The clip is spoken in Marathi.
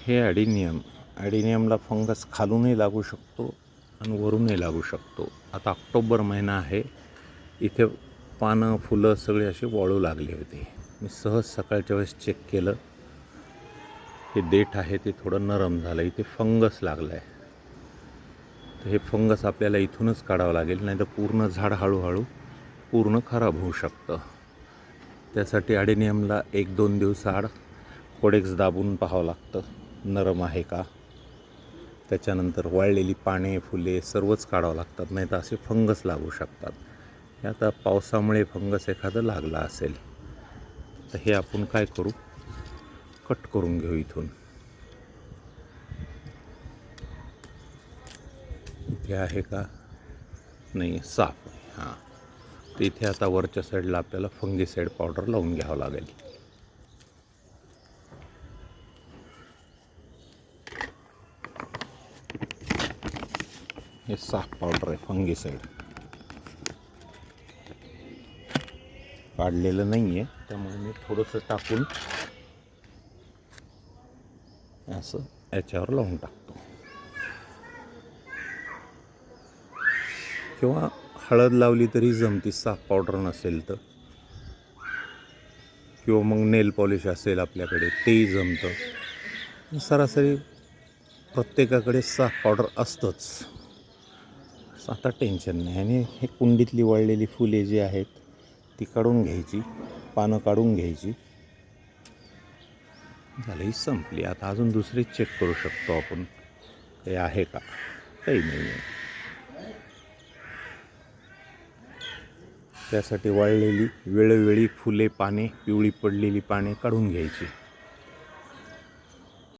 हे ॲडिनियमला फंगस खालूनही लागू शकतो आणि वरूनही लागू शकतो. आता ऑक्टोबर महिना आहे, इथे पानं फुलं सगळे असे वाळू लागले होते. मी सहज सकाळच्या वेळेस चेक केलं, हे देठ आहे ते थोडं नरम झालं, इथे फंगस लागला आहे. तर हे फंगस आपल्याला इथूनच काढावं लागेल, नाही तर पूर्ण झाड हळूहळू पूर्ण खराब होऊ शकतं. त्यासाठी ॲडिनियमला 1-2 दिवसाआड कोडेक्स दाबून पाहावं लागतं नरम आहे का. त्याच्यानंतर वाळलेली पाने फुले सर्वच काढावं लागतात, नाही तर असे फंगस लागू शकतात. हे आता पावसामुळे फंगस एखादं लागला असेल तर हे आपण काय करू, कट करून घेऊ इथून. इथे आहे का, नाही साफ आहे. हां, तर इथे आता वरच्या साईडला आपल्याला फंगीसाईड पावडर लावून घ्यावं लागेल. हे साफ पावडर आहे फंगीसाईड, काढलेलं नाही आहे त्यामुळे मी थोडंसं टाकून असं याच्यावर लावून टाकतो. किंवा हळद लावली तरी जमती साफ पावडर नसेल तर, किंवा मग नेल पॉलिश असेल आपल्याकडे तेही जमतं. सरासरी प्रत्येकाकडे साफ पावडर असतंच, आता टेन्शन नाही. आणि हे कुंडीतली वाळलेली फुले जी आहेत ती काढून घ्यायची, पानं काढून घ्यायची, झालं ही संपली. आता अजून दुसरी चेक करू शकतो आपण, काही आहे का, काही नाही आहे. त्यासाठी वाळलेली वेळोवेळी फुले पाने, पिवळी पडलेली पाने काढून घ्यायची.